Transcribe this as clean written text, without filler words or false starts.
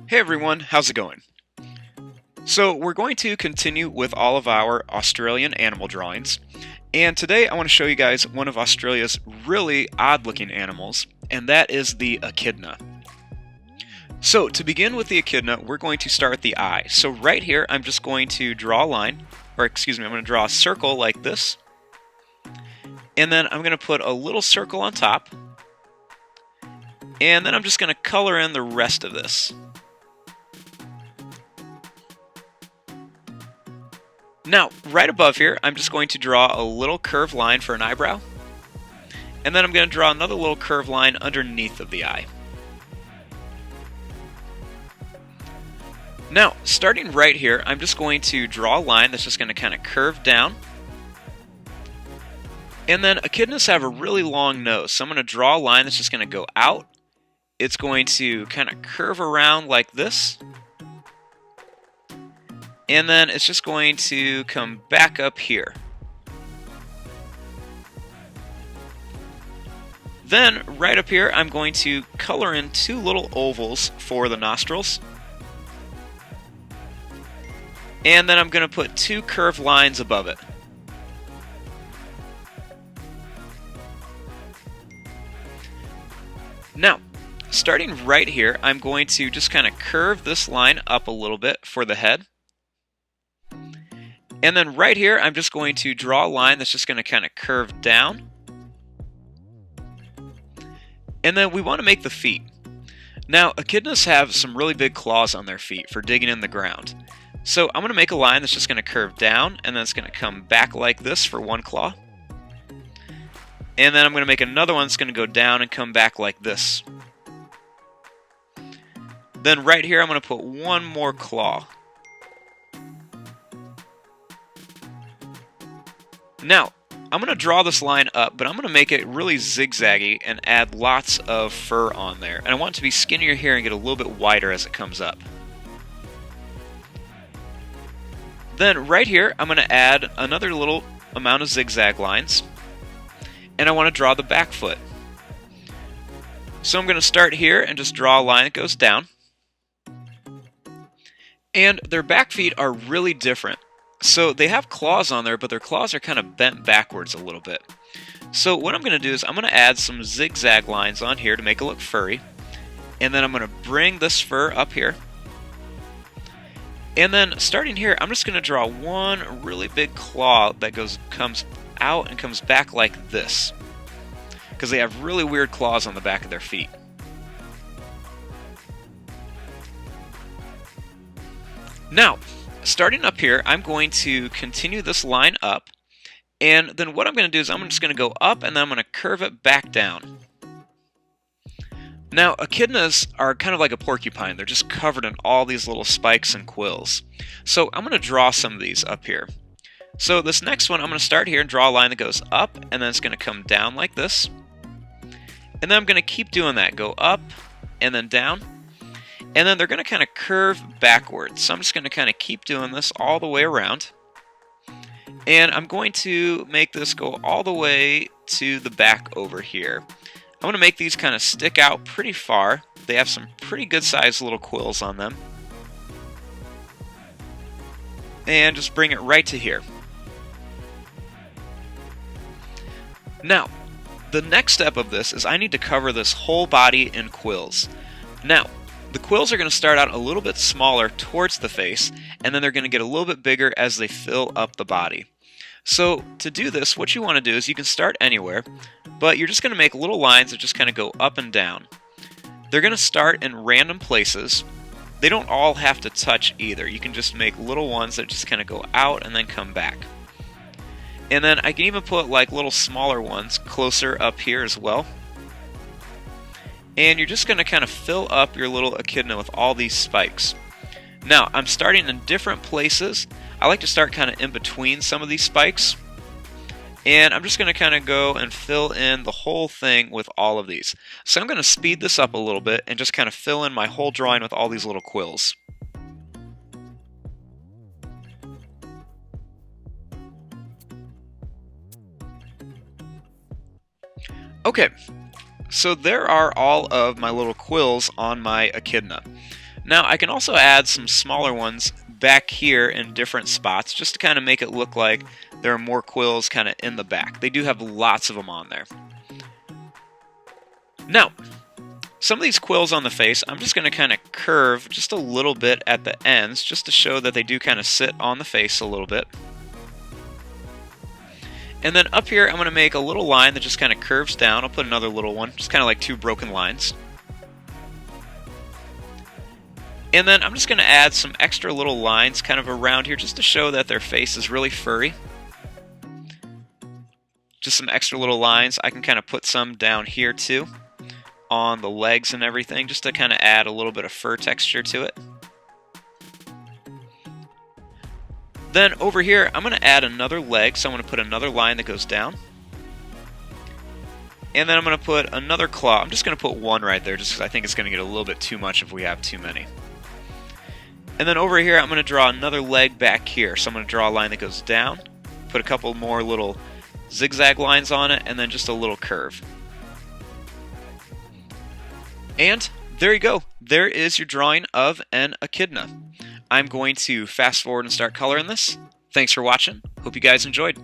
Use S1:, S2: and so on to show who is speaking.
S1: Hey everyone, how's it going? So we're going to continue with all of our Australian animal drawings, and today I want to show you guys one of Australia's really odd-looking animals, and that is the echidna. So to begin with the echidna, we're going to start with the eye. So right here, I'm just going to draw a line, or excuse me, I'm going to draw a circle like this, and then I'm going to put a little circle on top, and then I'm just going to color in the rest of this. Now, right above here, I'm just going to draw a little curved line for an eyebrow. And then I'm going to draw another little curved line underneath of the eye. Now, starting right here, I'm just going to draw a line that's just going to kind of curve down. And then echidnas have a really long nose, so I'm going to draw a line that's just going to go out. It's going to kind of curve around like this. And then it's just going to come back up here. Then, right up here, I'm going to color in two little ovals for the nostrils. And then I'm going to put two curved lines above it. Now, starting right here, I'm going to just kind of curve this line up a little bit for the head. And then right here, I'm just going to draw a line that's just going to kind of curve down. And then we want to make the feet. Now, echidnas have some really big claws on their feet for digging in the ground. So I'm going to make a line that's just going to curve down, and then it's going to come back like this for one claw. And then I'm going to make another one that's going to go down and come back like this. Then right here, I'm going to put one more claw. Now, I'm going to draw this line up, but I'm going to make it really zigzaggy and add lots of fur on there. And I want it to be skinnier here and get a little bit wider as it comes up. Then right here, I'm going to add another little amount of zigzag lines. And I want to draw the back foot. So I'm going to start here and just draw a line that goes down. And their back feet are really different. So they have claws on there, but their claws are kind of bent backwards a little bit. So what I'm going to do is I'm going to add some zigzag lines on here to make it look furry. And then I'm going to bring this fur up here. And then starting here, I'm just going to draw one really big claw that comes out and comes back like this. Because they have really weird claws on the back of their feet. Now, starting up here, I'm going to continue this line up, and then what I'm going to do is I'm just going to go up and then I'm going to curve it back down. Now, echidnas are kind of like a porcupine. They're just covered in all these little spikes and quills. So I'm going to draw some of these up here. So this next one, I'm going to start here and draw a line that goes up, and then it's going to come down like this. And then I'm going to keep doing that. Go up and then down. And then they're going to kind of curve backwards. So I'm just going to kind of keep doing this all the way around. And I'm going to make this go all the way to the back over here. I'm going to make these kind of stick out pretty far. They have some pretty good sized little quills on them. And just bring it right to here. Now, the next step of this is I need to cover this whole body in quills. Now, the quills are going to start out a little bit smaller towards the face, and then they're going to get a little bit bigger as they fill up the body. So to do this, what you want to do is you can start anywhere, but you're just going to make little lines that just kind of go up and down. They're going to start in random places. They don't all have to touch either. You can just make little ones that just kind of go out and then come back. And then I can even put like little smaller ones closer up here as well. And you're just going to kind of fill up your little echidna with all these spikes. Now, I'm starting in different places. I like to start kind of in between some of these spikes. And I'm just going to kind of go and fill in the whole thing with all of these. So I'm going to speed this up a little bit and just kind of fill in my whole drawing with all these little quills. Okay. So there are all of my little quills on my echidna. Now I can also add some smaller ones back here in different spots just to kind of make it look like there are more quills kind of in the back. They do have lots of them on there. Now, some of these quills on the face, I'm just going to kind of curve just a little bit at the ends just to show that they do kind of sit on the face a little bit. And then up here, I'm going to make a little line that just kind of curves down. I'll put another little one, just kind of like two broken lines. And then I'm just going to add some extra little lines kind of around here just to show that their face is really furry. Just some extra little lines. I can kind of put some down here too, on the legs and everything, just to kind of add a little bit of fur texture to it. Then over here, I'm going to add another leg, so I'm going to put another line that goes down. And then I'm going to put another claw. I'm just going to put one right there, just because I think it's going to get a little bit too much if we have too many. And then over here, I'm going to draw another leg back here. So I'm going to draw a line that goes down, put a couple more little zigzag lines on it, and then just a little curve. And there you go. There is your drawing of an echidna. I'm going to fast forward and start coloring this. Thanks for watching. Hope you guys enjoyed.